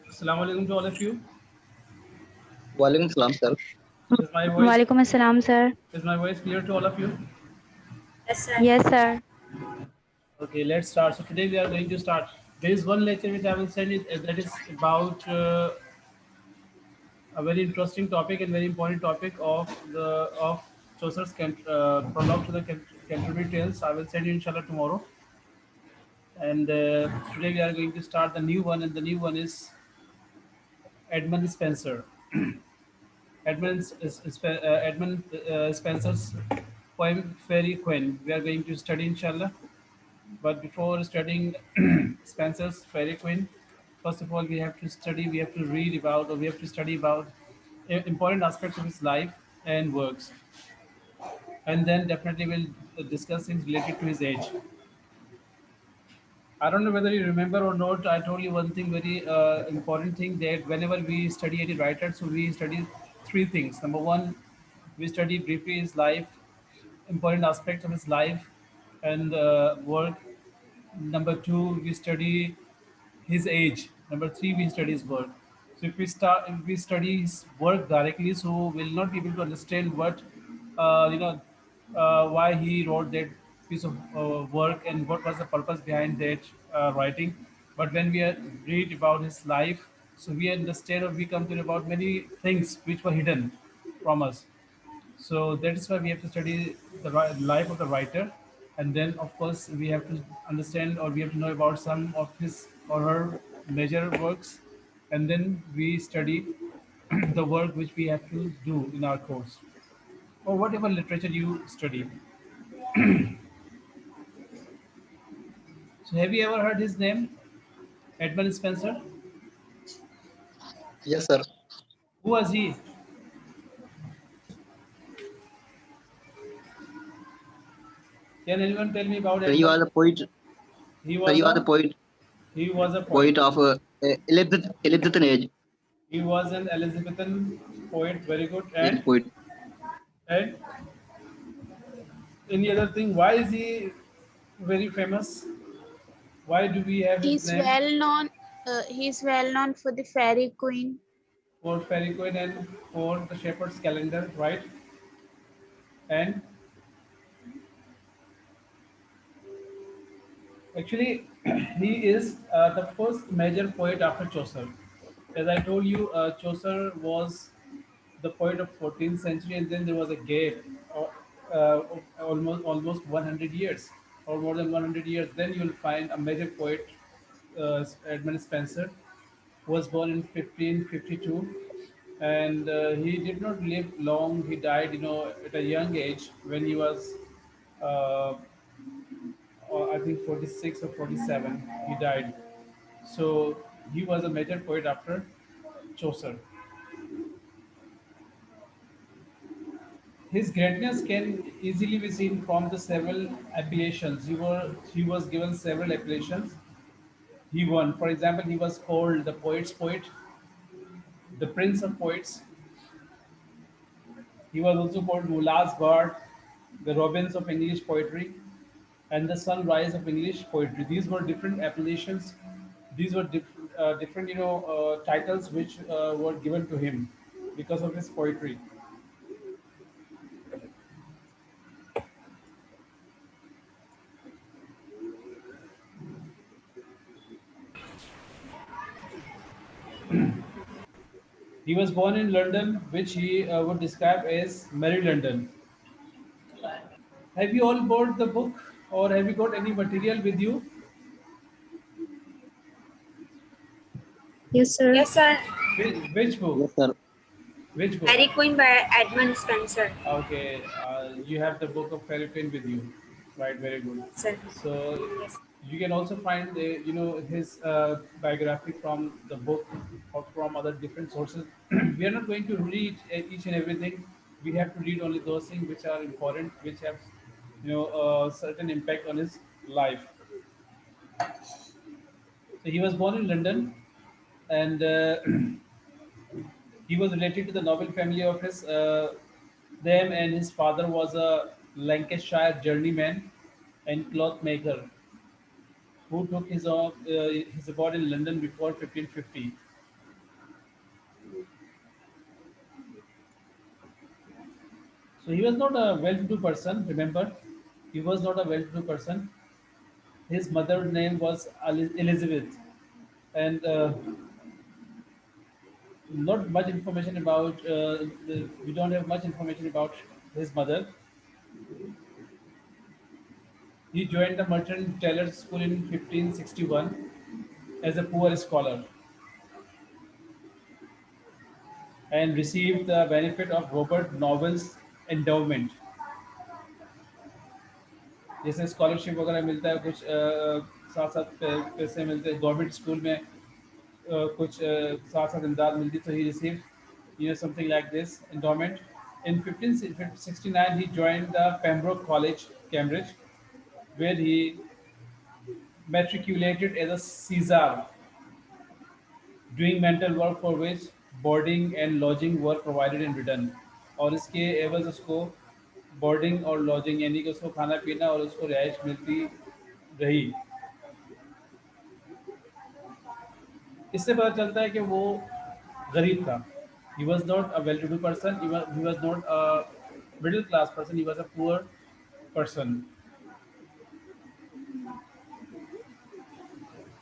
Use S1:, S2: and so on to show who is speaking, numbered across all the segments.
S1: Assalamu alaikum to all of you.
S2: Walaikum salam, sir.
S1: Is my voice
S3: Walaikum assalam, sir.
S1: is my voice clear to all of you?
S4: Yes, sir.
S3: Yes, sir.
S1: Okay, let's start. So today we are going to start. There is one lecture which I will send it that is about a very interesting topic and very important topic of Chaucer's prologue to the Canterbury Tales. I will send you inshallah tomorrow. And today we are going to start the new one, and the new one is Edmund Spenser. Edmund Spencer's poem Fairy Queen. We are going to study inshallah. But before studying Spencer's Fairy Queen, first of all we have to read about, or we have to study about important aspects of his life and works, and then definitely we'll discuss things related to his age. I don't know whether you remember or not. I told you one thing, very important thing, that whenever we study any writer, so we study three things. Number one, we study briefly his life, important aspects of his life and work. Number two, we study his age. Number three, we study his work. So if we study his work directly, so we'll not be able to understand what uh, you know why he wrote that piece of work and what was the purpose behind that writing. But when we read about his life, so we understand, or we come to know about many things which were hidden from us. So that is why we have to study the life of the writer, and then of course we have to understand, or we have to know about some of his or her major works, and then we study the work which we have to do in our course, or whatever literature you study. So have you ever heard his name, Edmund Spencer?
S2: Yes, sir.
S1: Who was he? Can anyone tell me about
S2: Sir, you are
S1: Edmund?
S2: the poet.
S1: He
S2: Sir,
S1: was
S2: you are the
S1: a
S2: poet,
S1: he was a poet.
S2: poet of Elizabethan age.
S1: He was an Elizabethan poet. Very good.
S2: Yes, poet.
S1: And any other thing? Why is he very famous? Why do we have his
S4: He's
S1: name
S4: well known. He's well known for the Fairy Queen.
S1: for Fairy Queen and for the Shepherd's Calendar, right? And actually, he is the first major poet after Chaucer. As I told you, Chaucer was the poet of 14th century, and then there was a gap of almost 100 years, or more than 100 years. Then you'll find a major poet, Edmund Spenser, who was born in 1552, and he did not live long. He died, at a young age when he was, uh, I think, 46 or 47. He died. So he was a major poet after Chaucer. His greatness can easily be seen from the several appellations. He was given several appellations. He won. For example, he was called the poet's poet, the prince of poets. He was also called Mullah's bard, the Robbins of English poetry, and the sunrise of English poetry. These were different appellations. These were different, titles which were given to him because of his poetry. He was born in London, which he would describe as Merry London. Have you all bought the book, or have you got any material with you?
S3: Yes, sir.
S4: Yes, sir.
S1: Which book?
S2: Yes, sir.
S1: Which book?
S4: Fairy Queen by Edmund Spenser.
S1: Okay, you have the book of Fairy Queen with you, right? Very good.
S4: Sir.
S1: So
S4: Yes.
S1: you can also find, his biography from the book or from other different sources. We are not going to read each and everything. We have to read only those things which are important, which have, certain impact on his life. So he was born in London, and he was related to the noble family of his them, and his father was a Lancashire journeyman. and clothmaker who took his abode in London before 1550. So he was not a well-to-do person. Remember, he was not a well-to-do person. His mother's name was Elizabeth, and not much information about. We don't have much information about his mother. He joined the Merchant Taylors School in 1561 as a poor scholar and received the benefit of Robert Noble's endowment. जैसे scholarship वगैरह मिलता है कुछ साथ साथ पैसे मिलते हैं गवर्नमेंट स्कूल में कुछ साथ साथ इमदाद मिलती तो he receive something like this endowment. In 1569 he joined the Pembroke College, Cambridge, where he matriculated as a Caesar, doing mental work for which boarding and lodging were provided in return. और इसके एवज उसको boarding और lodging यानी कि उसको खाना पीना और उसको रिहाइश मिलती रही. इससे पता चलता है कि वो गरीब था. He was not a well-to-do person. He was not a middle-class person. He was a poor person.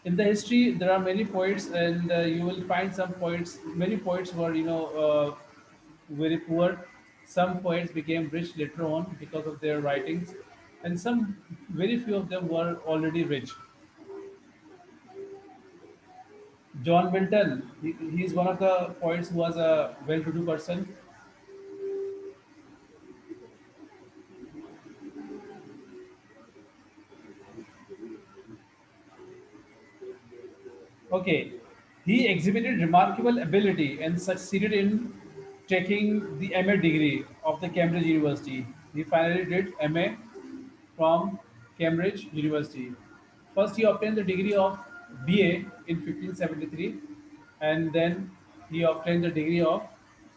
S1: In the history, there are many poets, and you will find some poets. Many poets were, very poor. Some poets became rich later on because of their writings, and some very few of them were already rich. John Milton, he is one of the poets who was a well-to-do person. Okay, he exhibited remarkable ability and succeeded in taking the MA degree of the Cambridge University. He finally did MA from Cambridge University. First, he obtained the degree of BA in 1573, and then he obtained the degree of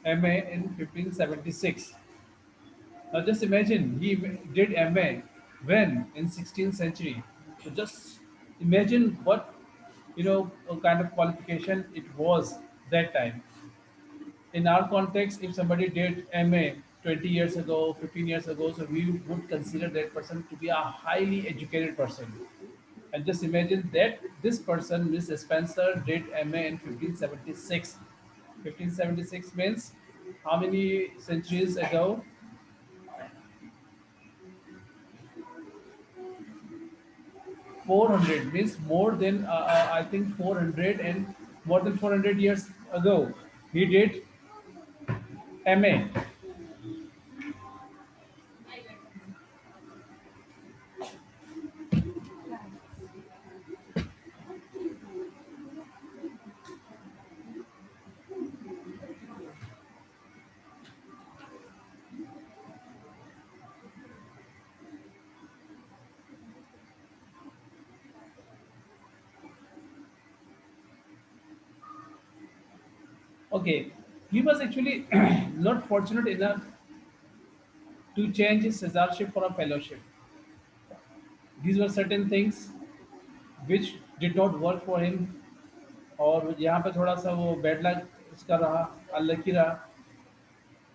S1: MA in 1576. Now, just imagine he did MA when in 16th century. So just imagine what kind of qualification it was that time. In our context, if somebody did MA 20 years ago, 15 years ago, so we would consider that person to be a highly educated person. And just imagine that this person, Miss Spencer, did MA in 1576. 1576 means how many centuries ago? 400 means more than I think 400 and more than 400 years ago. He did MA. Okay, he was actually not fortunate enough to change his Caesarship for a fellowship. These were certain things which did not work for him और यहाँ पे थोड़ा सा वो bad luck उसका रहा unlucky रहा.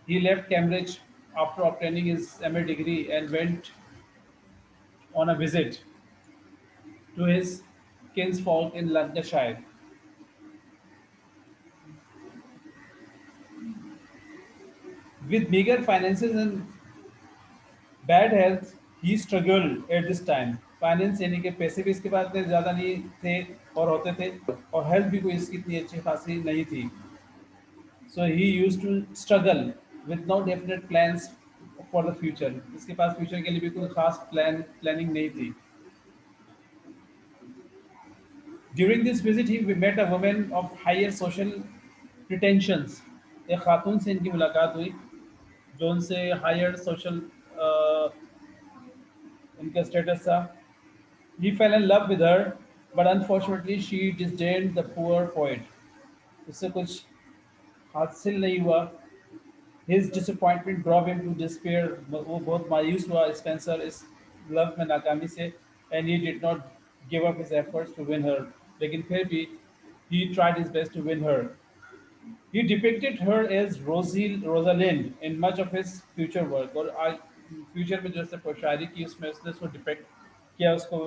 S1: He left Cambridge after obtaining his MA degree and went on a visit to his kinsfolk in Lancashire. With meager finances and bad health, he struggled at this time. Finance यानी कि पैसे भी इसके पास इतने ज़्यादा नहीं थे और होते थे और हेल्थ भी कोई इसकी इतनी अच्छी खासी नहीं थी. So he used to struggle with no definite plans for the future. इसके पास फ्यूचर के लिए भी कोई खास प्लानिंग नहीं थी. During this visit, he met a woman of higher social pretensions. एक खातून से इनकी मुलाकात हुई जो उनसे हायर सोशल इनका स्टेटस था. He fell in love with her, but unfortunately she disdained the poor poet. उससे कुछ हासिल नहीं हुआ. His disappointment drove him to despair. वो बहुत मायूस हुआ स्पेंसर इस लव में नाकामी से, and he did not give up his efforts to win her, लेकिन फिर भी he tried his best to win her. He depicted her as Rosalind in much of his future work, और आज future में जो उसने शायरी की उसमें उसने उसको डिपेक्ट किया, उसको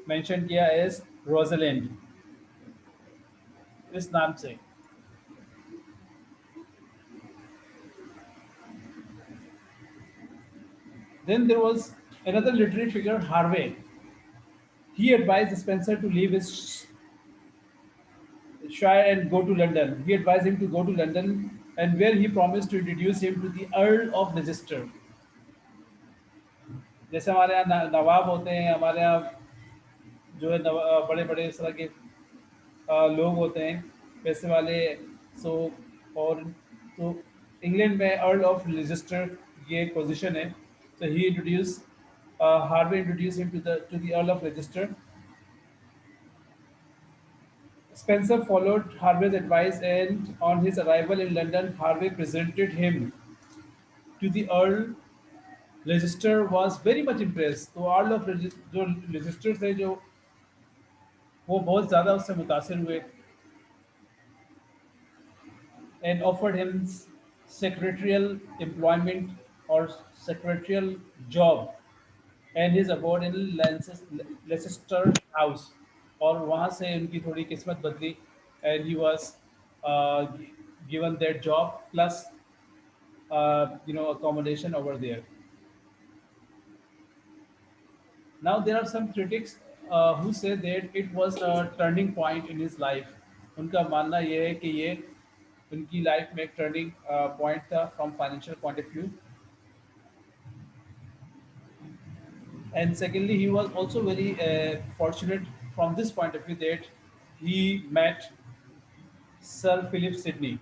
S1: मेंशन किया एज रोजलिंड, इस नाम से. Then there was another literary figure, Harvey. He advised Spencer to leave his shire and go to London. He advised him to go to London, and where he promised to introduce him to the Earl of Leicester. जैसे हमारे यहाँ नवाब होते हैं, हमारे यहाँ जो है बड़े बड़े इस तरह के लोग होते हैं पैसे वाले. सो और तो इंग्लैंड में अर्ल ऑफ लेजिस्टर ये एक पोजीशन है. So he introduce Harvey introduce him to the Earl of Leicester. Spencer followed Harvey's advice, and on his arrival in London, Harvey presented him to the Earl. Leicester was very much impressed. तो Earl of जो Leicester थे जो वो बहुत ज़्यादा उससे मुतासिर हुए, and offered him secretarial employment or secretarial job and his abode in Leicester House. और वहाँ से उनकी थोड़ी किस्मत बदली, and he was uh, given that job plus accommodation over there. Now there are some critics who say that it was a turning point in his life. उनका मानना ये है कि ये उनकी लाइफ में एक टर्निंग पॉइंट था from financial point of view. And secondly, he was also very fortunate from this point of view that he met Sir Philip Sidney,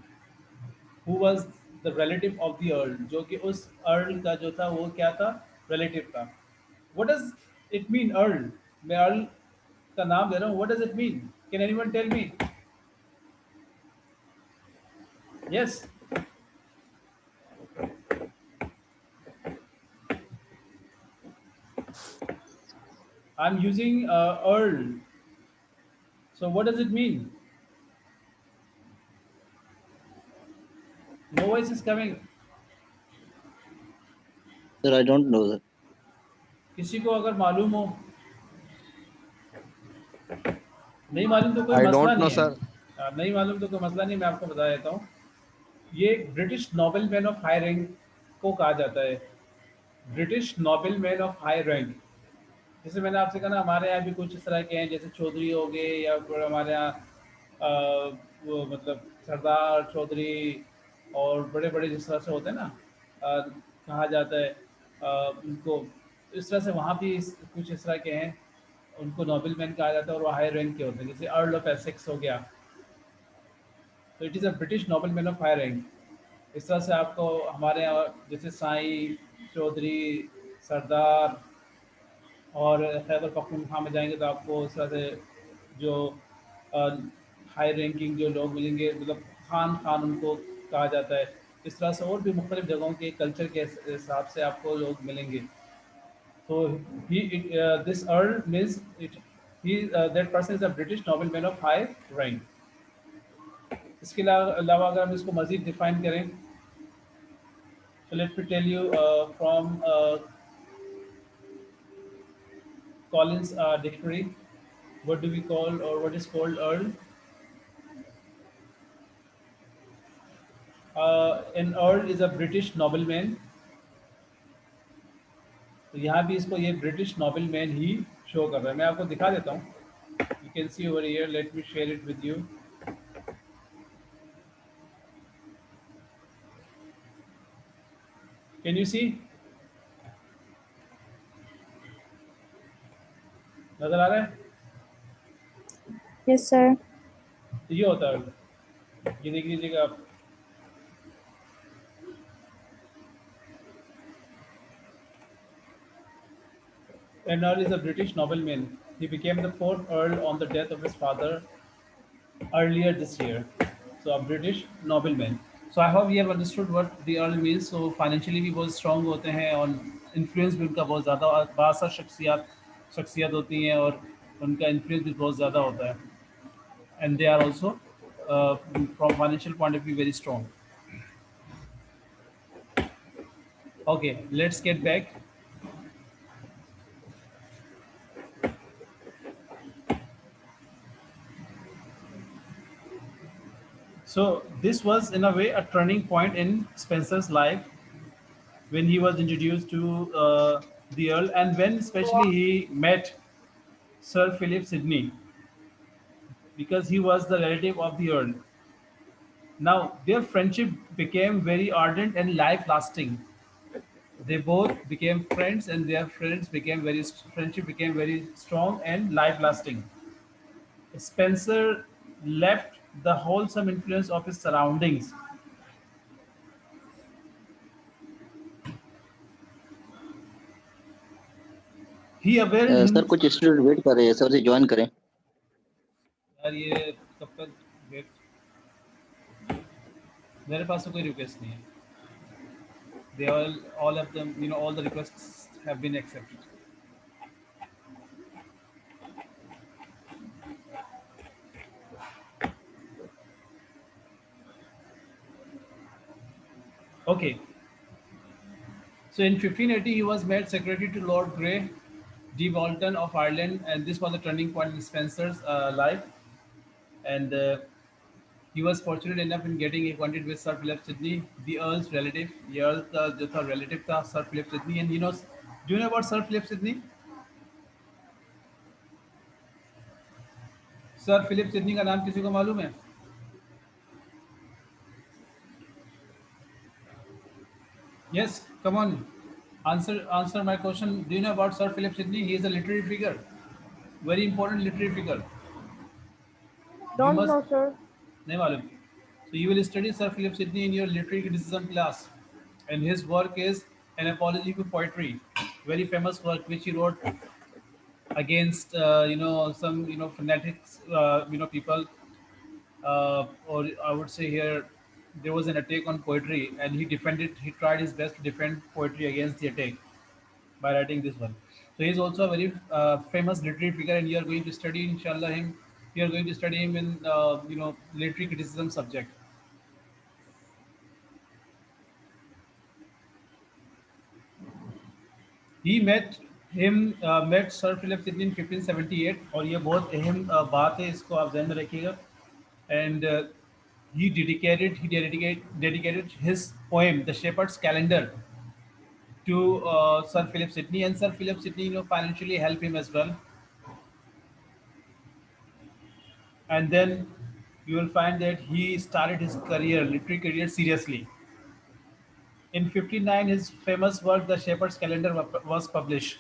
S1: who was the relative of the Earl, जो कि उस Earl का जो था वो क्या था, relative था. What does it mean, Earl? मैं Earl का नाम ले रहा हूँ. What does it mean? Can anyone tell me? Yes. I'm using Earl. So what does it mean? No voice is coming.
S2: Sir, I don't know, sir.
S1: किसी को अगर मालूम हो, नहीं मालूम तो कोई
S3: I
S1: मसला
S3: don't know,
S1: नहीं है.
S3: sir.
S1: नहीं मालूम तो कोई मसला नहीं, मैं आपको बता देता हूँ. ये British noble man of high rank को कहा जाता है. British noble man of high rank. जैसे मैंने आपसे कहा ना, हमारे यहाँ भी कुछ इस तरह के हैं, जैसे चौधरी हो गए, या फिर हमारे यहाँ वो मतलब सरदार चौधरी और बड़े बड़े जिस तरह से होते हैं ना, कहा जाता है उनको. इस तरह से वहाँ भी कुछ इस तरह के हैं, उनको नोबेल मैन कहा जाता है, और वो हाई रैंक के होते हैं. जैसे अर्ल ऑफ एसेक्स हो गया, तो it is a British noble man of high rank. इस तरह से आपको हमारे यहाँ जैसे साईं, चौधरी, सरदार, और खैबर पख्तूनख्वा में जाएंगे तो आपको इस तरह से जो हाई रैंकिंग जो लोग मिलेंगे, मतलब खान खान उनको कहा जाता है. इस तरह से और भी मुख्तलिफ जगहों के कल्चर के हिसाब से आपको लोग मिलेंगे. तो ही this earl means it he that person is a British noble man of high rank. इसके अलावा अगर हम इसको मज़ीद डिफाइन करें, so let me tell you from Collins dictionary, what do we call, or what is called Earl? An Earl is a British nobleman. तो यहाँ भी इसको ये ब्रिटिश नोबेलमैन ही शो कर रहा है. मैं आपको दिखा देता हूँ. You can see over here, let me share it with you. Can you see? नजर आ रहा है?
S4: Yes, sir.
S1: तो ये होता है, ये देख लीजिएगा आप. An Earl is a British nobleman. He became the fourth Earl on the death of his father earlier this year. So a British nobleman. So I hope we have understood what the Earl means. So financially भी बहुत strong होते हैं, और influence भी उनका बहुत ज़्यादा, और बासा शख्सियत होती हैं और उनका इन्फ्लुएंस भी बहुत ज़्यादा होता है, and they are also from financial point of view very strong. Okay, let's get back. So this was in a way a turning point in Spencer's life when he was introduced to the Earl, and when especially he met Sir Philip Sidney, because he was the relative of the Earl. Now their friendship became very ardent and life-lasting. They both became friends, and their friendship became very strong and life-lasting. Spencer left the wholesome influence of his surroundings. He availed
S2: sir
S1: him.
S2: कुछ student wait कर रहे हैं, sir से join करें.
S1: यार ये कब तक वेट, मेरे पास तो कोई रिक्वेस्ट नहीं है. They all of them, all the requests have been accepted. Okay, so in 1580 he was made secretary to Lord Grey de Walton of Ireland, and this was a turning point in Spencer's life. And he was fortunate enough in getting acquainted with Sir Philip Sidney, the Earl's relative. The Earl का जो था relative था Sir Philip Sidney, and do you know about Sir Philip Sidney? Sir Philip Sidney का नाम किसी को मालूम है? Yes, come on. Answer my question. Do you know about Sir Philip Sidney? He is a literary figure, very important literary figure. You
S3: Don't
S1: must
S3: know, sir.
S1: नहीं मालूम. So you will study Sir Philip Sidney in your literary criticism class, and his work is an apology for poetry, very famous work which he wrote against some fanatics, people, or I would say here there was an attack on poetry, and he tried his best to defend poetry against the attack by writing this one. So he's also a very famous literary figure, and you are going to study, inshallah, him. You are going to study him in literary criticism subject. He met Sir Philip Sidney in 1578, और ये बहुत अहम बात है, इसको आप ध्यान में रखिएगा. And he dedicated his poem, The Shepherd's Calendar, to Sir Philip Sidney, and Sir Philip Sidney, financially helped him as well. And then you will find that he started his literary career, seriously. In 59, his famous work, The Shepherd's Calendar, was published.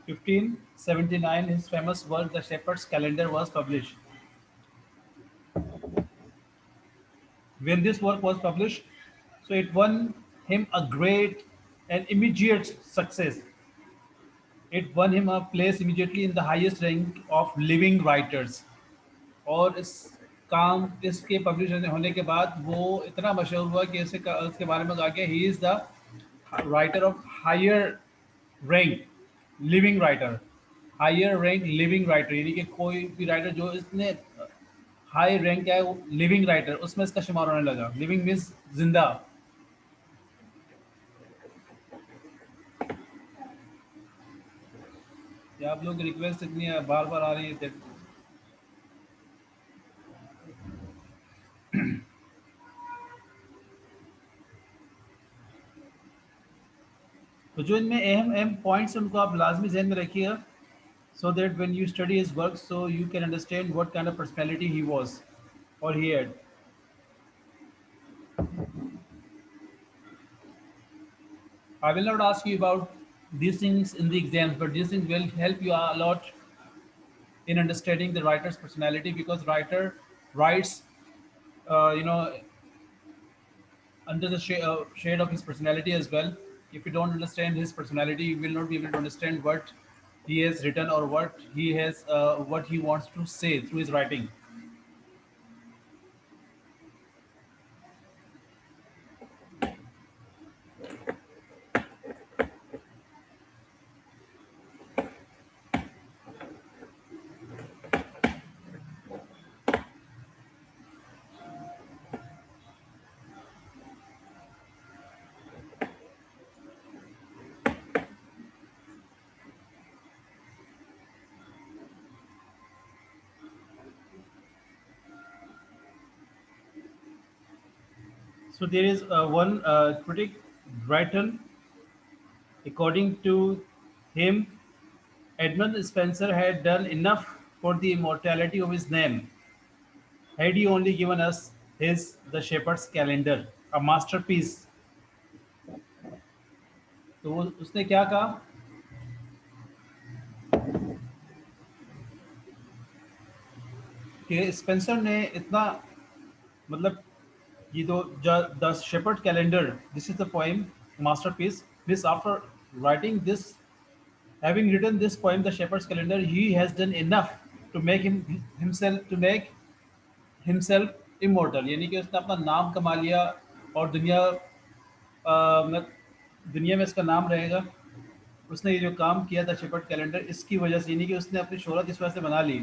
S1: 1579, his famous work, The Shepherd's Calendar, was published. When this work was published, so it won him a great and immediate success. It won him a place immediately in the highest rank of living writers. और इसके publish होने के बाद वो इतना मशहूर हुआ कि इसके बारे में कहा गया, he is the writer of higher rank living writer. Higher rank living writer, यानी कि कोई भी राइटर जो इसने हाई रैंक क्या है, वो लिविंग राइटर, उसमें इसका शुमार होने लगा. लिविंग मीन्स जिंदा. या आप लोग रिक्वेस्ट इतनी बार बार आ रही है. तो जो इनमें अहम अहम पॉइंट्स उनको आप लाजमी जहन में रखिएगा, so that when you study his work, so you can understand what kind of personality he was or he had. I will not ask you about these things in the exams, but these things will help you a lot in understanding the writer's personality, because writer writes, you know, under the shade of his personality as well. If you don't understand his personality, you will not be able to understand what he has written or what he wants to say through his writing. So there is one critic, Brighton. According to him, Edmund Spenser had done enough for the immortality of his name had he only given us his The Shepherd's Calendar, a masterpiece. तो उसने क्या कहा कि Spencer ने इतना मतलब ये दो the shepherd calendar this is the poem masterpiece this after writing this having written this poem the shepherd's calendar he has done enough to make himself immortal यानी कि उसने अपना नाम कमा लिया और दुनिया में इसका नाम रहेगा उसने ये जो काम किया था शेपर्ड कैलेंडर इसकी वजह से यानी कि उसने अपनी शोहरत इस वजह से बना ली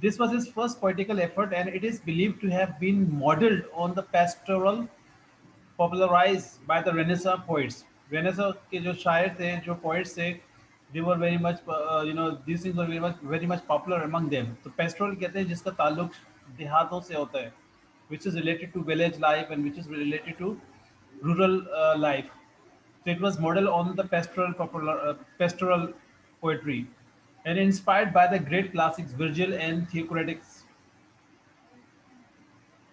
S1: This was his first poetical effort, and it is believed to have been modeled on the pastoral popularized by the Renaissance poets. Renaissance के जो शायर थे, जो poets थे, they were very much, these things were very much popular among them. तो pastoral कहते हैं जिसका ताल्लुक देहातों से होता है, which is related to village life and which is related to rural life. So it was modeled on the pastoral poetry and inspired by the great classics Virgil and Theocritus.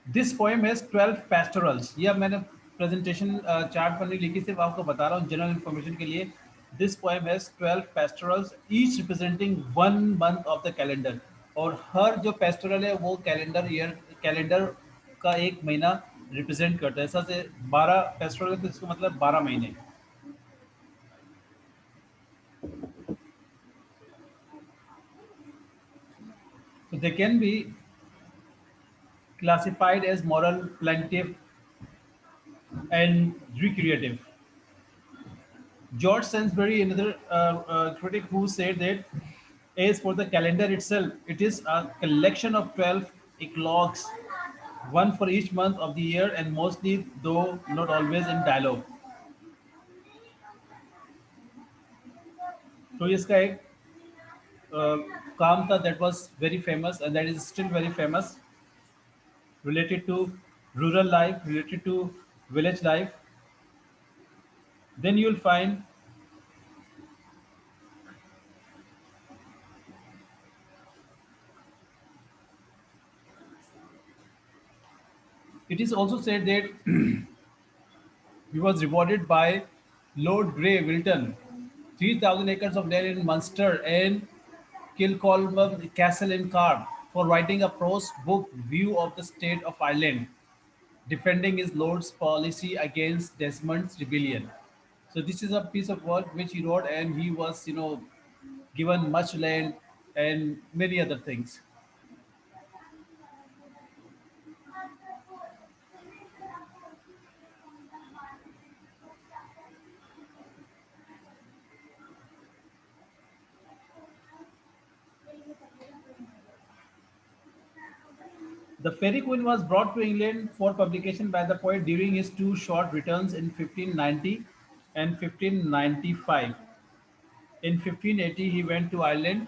S1: This poem has 12 pastorals. ये अब मैंने presentation chart पर नहीं लिखी सिर्फ आपको बता रहा हूँ जनरल इन्फॉर्मेशन के लिए this poem has 12 pastorals each representing one month of the calendar और हर जो पेस्टोरल है वो कैलेंडर का एक महीना रिप्रेजेंट करता है ऐसा से 12 पेस्टोरल है तो इसका मतलब 12 महीने so they can be classified as moral, plaintive, and recreative. George Sainsbury, another critic, who said that as for the calendar itself, it is a collection of 12 eclogues, one for each month of the year, and mostly, though not always, in dialogue. तो इसका एक काम था that was very famous and that is still very famous related to rural life, related to village life. Then you'll find it is also said that he was rewarded by Lord Grey Wilton, 3,000 acres of land in Munster and Kilcolman Castle in Carr for writing a prose book view of the state of Ireland, defending his lord's policy against Desmond's rebellion. So this is a piece of work which he wrote, and he was, given much land and many other things. The Fairy Queen was brought to England for publication by the poet during his two short returns in 1590 and 1595. In 1580, he went to Ireland.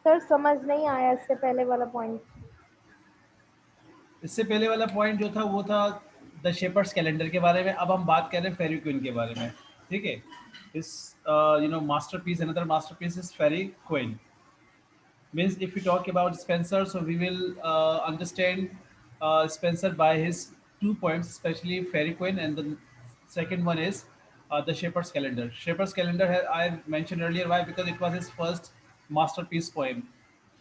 S3: Sir समझ नहीं आया इससे पहले वाला point
S1: इससे पहले वाला point जो था वो था द शेपर्ड्स कैलेंडर के बारे में अब हम बात कर रहे हैं फेरी क्वीन के बारे में ठीक है इस masterpiece another masterpiece is faerie queene means if we talk about Spencer, so we will understand Spencer by his 2 points, especially Fairy Queen, and the second one is the Shepherd's Calendar. Shepherd's Calendar I mentioned earlier why because it was his first masterpiece poem.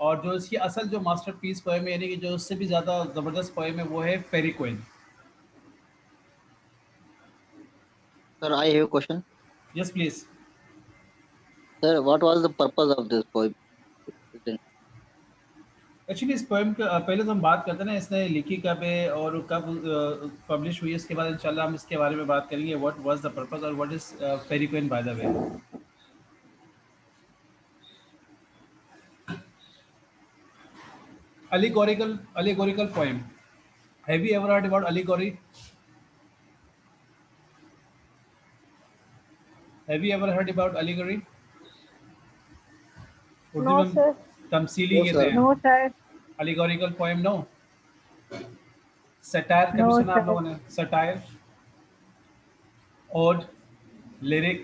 S1: और जो इसकी असल जो masterpiece poem है यानी कि जो उससे भी ज़्यादा ज़बरदस्त पोएम है वो है फेरी queen.
S2: Sir, I have a question.
S1: Yes, please.
S2: Sir, what was the purpose of this poem?
S1: Actually इस पोएम का पहले तो हम बात करते हैं ना इसने लिखी कब है और कब पब्लिश हुई इसके बाद इंशाल्लाह हम इसके बारे में बात करेंगे व्हाट वाज द पर्पस और what is faerie queene by the way. Allegorical poem. Have you ever heard about allegory? Have you ever heard about allegory? Urdu
S3: no
S1: में
S3: सर
S1: तमसीली
S2: No,
S1: कहते
S2: sir.
S1: हैं.
S3: No sir
S1: Allegorical poem, no. Satire कभी
S3: No,
S1: सुना आप
S3: sir.
S1: लोगों ने? Satire, odd, lyric,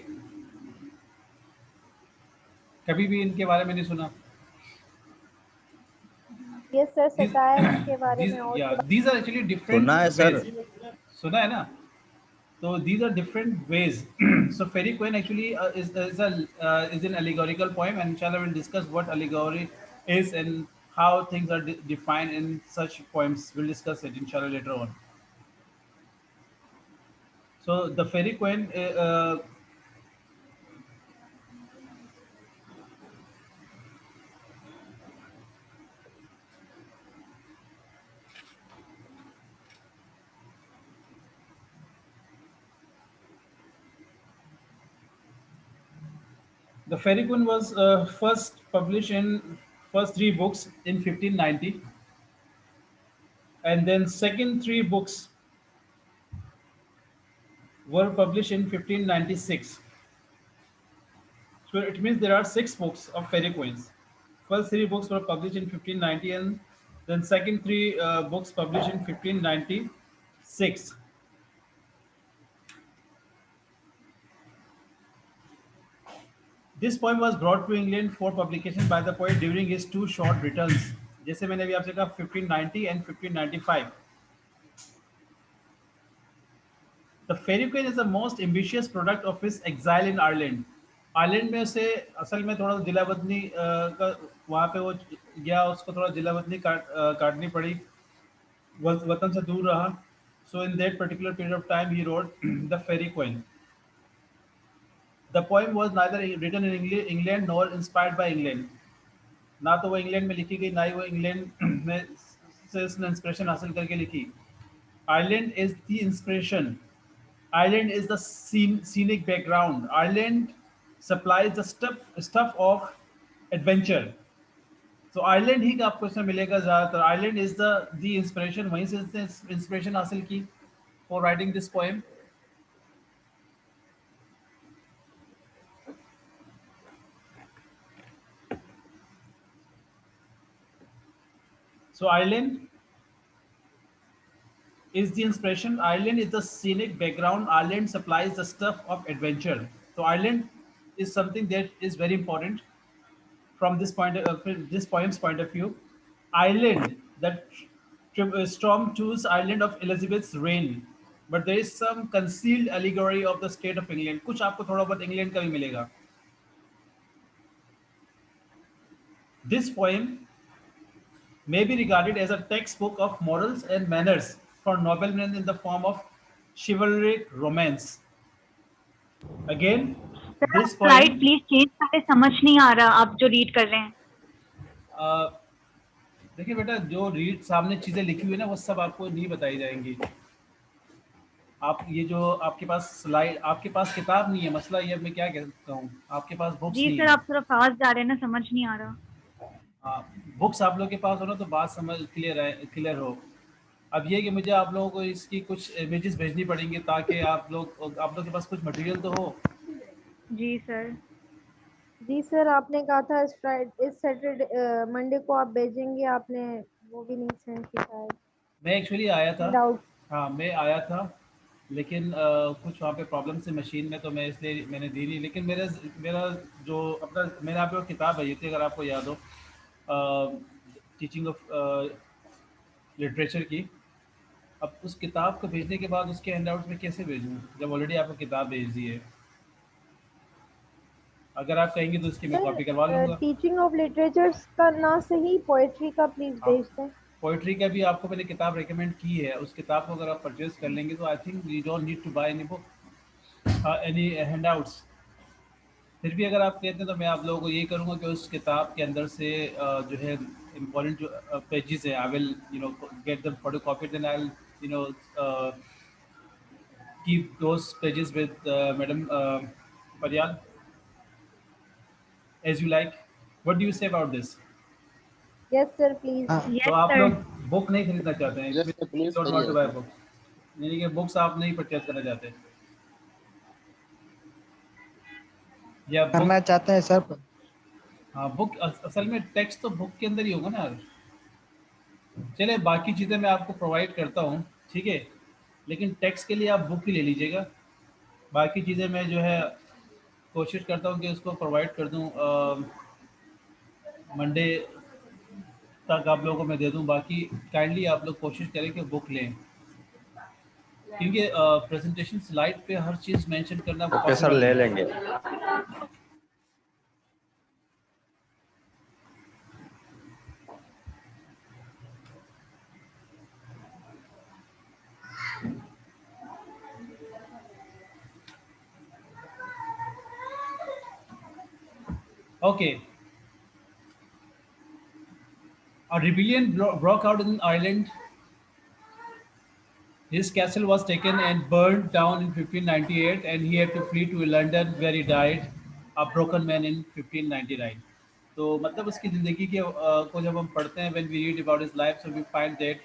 S1: कभी भी इनके बारे में नहीं सुना?
S3: Yes, sir.
S1: these
S3: Satire के बारे में और के
S1: these are actually different
S2: सुना है सर।
S1: ways. सुना है ना? So these are different ways. So fairy queen actually is an allegorical poem, and inshallah we'll discuss what allegory is and how things are defined in such poems. We'll discuss it inshallah later on. So the fairy queen, the fairy queen was first published in first three books in 1590, and then second three books were published in 1596. So it means there are six books of fairy queens. First three books were published in 1590, and then second three books published in 1596. This poem was brought to England for publication by the poet during his two short returns. जैसे मैंने अभी आपसे कहा 1590 and 1595. The Fairy Queen is the most ambitious product of his exile in Ireland. Ireland में उसे असल में थोड़ा जिलावतनी का वहाँ पे वो गया, उसको थोड़ा जिलावतनी काटनी पड़ी, वतन से दूर रहा. So in that particular period of time he wrote The Fairy Queen. The poem was neither written in England nor inspired by England. ना तो वो इंग्लैंड में लिखी गई, ना ही वो इंग्लैंड में से उसने इंस्पिरेशन हासिल करके लिखी. Ireland is the inspiration. Ireland is the scenic background. Ireland supplies the stuff of adventure. So Ireland ही का आपको इसमें मिलेगा ज़्यादातर. Ireland is the inspiration. वहीं से इसने inspiration हासिल की for writing this poem. So Ireland is the inspiration. Ireland is the scenic background. Ireland supplies the stuff of adventure. So Ireland is something that is very important from this poem's point of view. Ireland, that Storm chose Ireland of Elizabeth's reign, but there is some concealed allegory of the state of England. कुछ आपको थोड़ा बहुत England का भी मिलेगा. This poem may be regarded as a textbook of morals and manners for noblemen in the form of chivalric romance. Again, this
S5: slide
S1: poem.
S5: Please change करें, समझ नहीं आ रहा आप जो रीड कर रहे हैं.
S1: देखिए बेटा, जो रीड सामने चीजें लिखी हुई है ना, वो सब आपको नहीं बताई जाएंगी. आप ये जो आपके पास स्लाइड, आपके पास किताब नहीं है, मसला ये मैं क्या कहता हूँ, आपके पास बुक्स
S5: जी
S1: नहीं
S5: सर,
S1: है.
S5: आप थोड़ा फास्ट जा रहे हैं ना, समझ नहीं आ रहा.
S1: बुक्स आप लोग के पास हो ना तो बात समझ क्लियर हो. अब ये कि मुझे आप लोगों को इसकी कुछ इमेजेस भेजनी पड़ेंगी ताकि आप लोग के पास कुछ मटेरियल तो हो.
S5: जी सर.
S3: जी सर, आपने कहा था इस सैटरडे मंडे को आप भेजेंगे, आपने वो भी नहीं सेंड किया शायद.
S1: मैं एक्चुअली आया था.
S3: डाउट.
S1: हाँ मैं आया था, लेकिन कुछ वहाँ पे प्रॉब्लम से मशीन में, तो मैं इसलिए मैंने दी नहीं. लेकिन मेरा जो अपना मैंने आप लोग किताब भेजी थी, अगर आपको याद हो, टीचिंग ऑफ लिटरेचर की. अब उस किताब को भेजने के बाद उसके हैंडआउट्स में कैसे भेजूँ जब ऑलरेडी आपको किताब भेज दी है? अगर आप कहेंगे तो उसकी मैं कॉपी करवा लूँगा.
S3: टीचिंग ऑफ लिटरेचर्स का ना सही, पोएट्री का प्लीज भेज दें.
S1: पोइट्री का भी आपको मैंने किताब रेकमेंड की है. उस किताब को अगर आप परचेज कर लेंगे तो I think you don't need to buy any book, any handouts. फिर भी अगर आप कहते हैं तो मैं आप लोगों को ये करूँगा कि उस किताब के अंदर से जो है इम्पोर्टेंट जो पेजेस हैं, I will get them photocopy, then I will keep those pages with madam Paryal, as you like. What do you say about this?
S3: Yes sir please.
S5: Yes
S1: तो आप
S5: सर.
S1: लोग बुक नहीं खरीदना चाहते हैं?
S2: Yes, sir, please
S1: don't want to
S2: करिए.
S1: Buy book, यानी कि बुक्स आप नहीं परचेज करना चाहते या बुक?
S6: करना चाहते हैं सर.
S1: हाँ, बुक असल में टेक्स्ट तो बुक के अंदर ही होगा ना. चलिए बाकी चीज़ें मैं आपको प्रोवाइड करता हूँ, ठीक है। लेकिन टेक्स्ट के लिए आप बुक ही ले लीजिएगा, बाकी चीज़ें मैं जो है कोशिश करता हूँ कि उसको प्रोवाइड कर दूँ मंडे तक आप लोगों को मैं दे दूँ। बाकी काइंडली आप लोग कोशिश करें कि बुक लें, क्योंकि प्रेजेंटेशन स्लाइड पे हर चीज़ मेंशन करना
S6: ओके सर,
S1: पॉसिबल
S6: ले
S1: नहीं है।
S6: लेंगे।
S1: Okay, a rebellion broke out in Ireland. His castle was taken and burned down in 1598, and he had to flee to London, where he died a broken man in 1599. तो मतलब उसकी ज़िंदगी के को जब हम पढ़ते हैं, when we read about his life, so we find that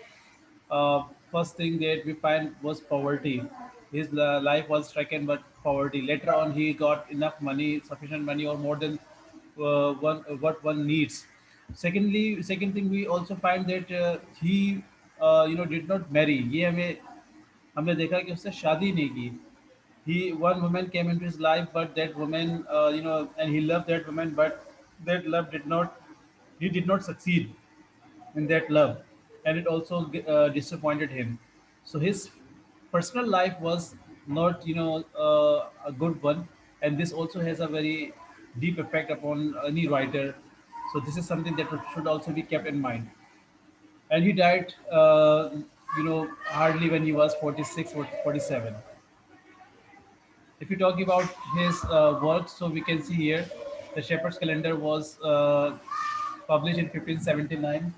S1: first thing that we find was poverty. His life was stricken by poverty. Later on, he got enough money, sufficient money, or more than what one needs. Secondly, second thing we also find that he did not marry. ये हमें हमने देखा कि उससे शादी नहीं की. He one woman came into his life, but that woman, and he loved that woman, but that love did not, he did not succeed in that love, and it also disappointed him. So his personal life was not, a good one, and this also has a very deep effect upon any writer. So this is something that should also be kept in mind. And he died, hardly when he was 46 or 47. If you talk about his work, so we can see here the Shepherd's Calendar was published in 1579.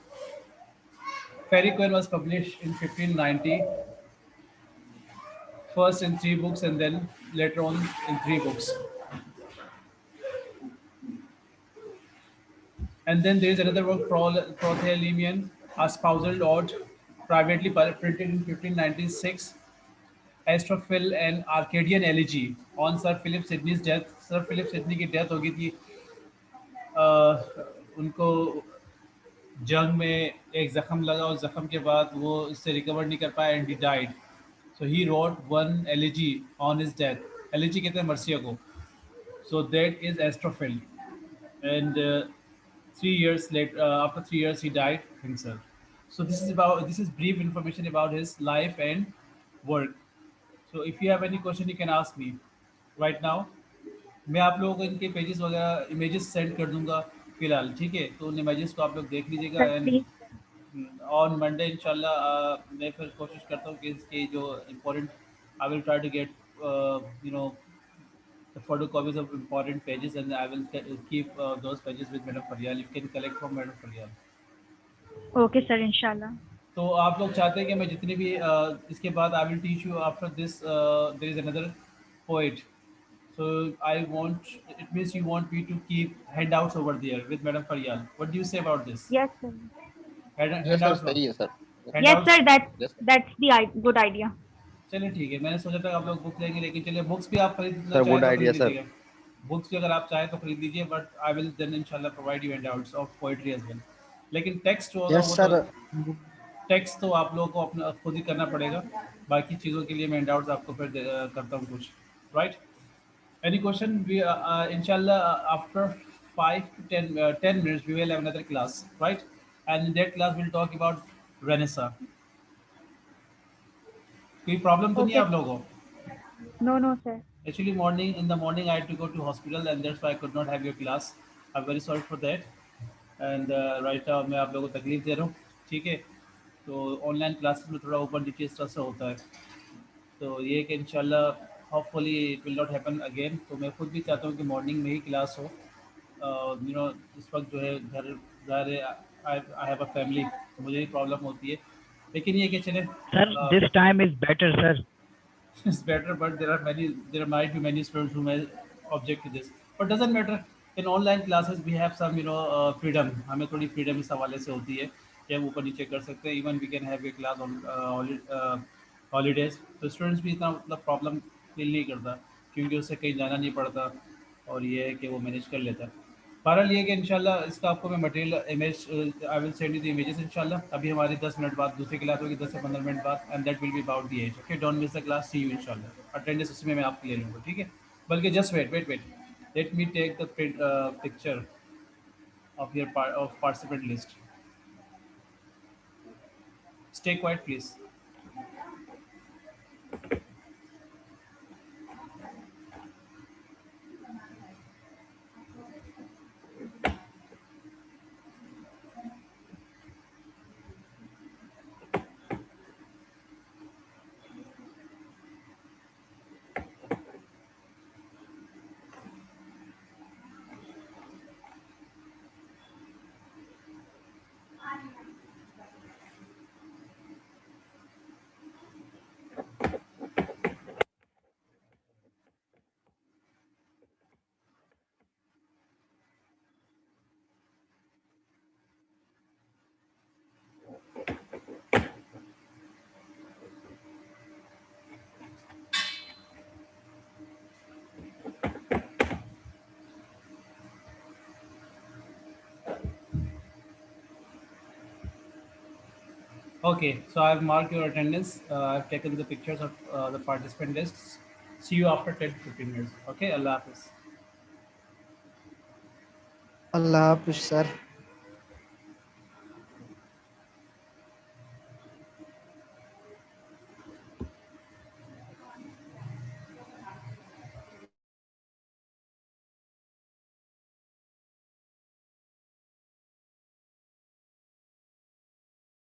S1: Fairy Queen was published in 1590, first in 3 books and then later on in 3 books. And then there is another work, Prothelium, a spousal ode, privately printed in 1596. Astrophil and Arcadian Elegy on Sir Philip Sidney's death. Sir Philip Sidney की death हो गई थी, उनको जंग में एक जख्म लगा, और जख्म के बाद वो इससे रिकवर नहीं कर पाया, and he died. So he wrote one elegy on his death. Elegy कहते हैं मर्सिया को. So that is Astrophil, and 3 years later, after 3 years, he died himself. So this is brief information about his life and work. So if you have any question, you can ask me right now. मैं आप लोगों को इनके pages वगैरह images send कर दूंगा फिलहाल, ठीक है? तो उन इमेजेस को आप लोग देख लीजिएगा,
S5: sir
S1: and
S5: please.
S1: On Monday इंशाल्लाह मैं फिर कोशिश करता हूँ कि इसके जो important, I will try to get the photocopies of important pages, and I will keep those pages with Madam Faryal. You can collect from Madam Faryal.
S5: Okay sir, इंशाल्लाह।
S1: तो आप लोग चाहते हैं कि मैं जितने भी इसके बाद I will teach you after this there is another poet. So I want, it means you want me to keep handouts over there with Madam Faryal. What do you say about this?
S5: Yes sir.
S2: Yes sir,
S1: Handouts,
S2: सही है sir.
S5: Yes
S1: handouts.
S5: Sir,
S2: yes
S5: that's the good idea.
S1: चलिए ठीक है, मैंने सोचा था आप लोग बुक लेंगे, लेकिन चलिए बुक्स भी आप खरीदना
S6: सर,
S1: चाहें
S6: गुड
S1: तो
S6: आइडिया
S1: खरीद
S6: सर।
S1: लीजिएगा. बुक्स भी अगर आप चाहें तो खरीद लीजिए, बट आई विल देन इंशाल्लाह provide you handouts of poetry as well. लेकिन टेक्स्ट जो होगा
S7: यस
S1: वो तो,
S7: सर।
S1: टेक्स्ट तो आप लोगों को अपना खुद ही करना पड़ेगा. बाकी चीज़ों के लिए मैं हैंडआउट्स आपको फिर करता हूँ कुछ. राइट? Any question? वी इंशाल्लाह after 5 to 10 minutes we will have another class, right? And in that class we'll talk about Renaissance. कोई प्रॉब्लम तो नहीं है
S5: ओके।
S1: आप लोगों को?
S5: No no sir.
S1: Actually, in the morning, I had to go to hospital, and that's why I could not have your class. I'm very sorry for that. And right now, मैं आप लोगों को तकलीफ दे रहा हूँ, ठीक है? तो ऑनलाइन क्लासेस में थोड़ा ऊपर नीचे इस तरह से होता है. तो ये कि इंशाल्लाह hopefully it will not happen again. तो मैं खुद भी चाहता हूँ कि मॉर्निंग में ही क्लास हो. इस वक्त जो है घर ज़ाहिर है, आई हैव अ फैमिली, तो मुझे भी प्रॉब्लम होती है. लेकिन ये कि चले,
S7: Sir, this time is better, sir.
S1: it's better, but there might be many students who may object to this, but doesn't matter. In online classes we have some freedom. हमें थोड़ी freedom इस हवाले से होती है कि हम ऊपर नीचे कर सकते हैं. Even we can have a class on holidays. तो students भी इतना मतलब प्रॉब्लम फील नहीं करता, क्योंकि उससे कहीं जाना नहीं पड़ता, और ये है कि वो मैनेज कर लेता है. बहरहाल ये कि इंशाल्लाह इसका आपको मैं material image I will send you the images इंशाल्लाह। अभी हमारी 10 मिनट बाद दूसरी क्लास होगी, 10 से 15 मिनट बाद, and that will be about the age. Okay, don't miss the class, see you इंशाल्लाह। अटेंडेंस उसमें मैं आपकी ले लूँगा, ठीक है। बल्कि just wait wait wait, let me take the picture of your of participant list. Stay quiet, please. Okay, so I've marked your attendance. I've taken the pictures of the participant lists. See you after 10 to 15 minutes. Okay, Allah Hafiz.
S6: Allah Hafiz, sir.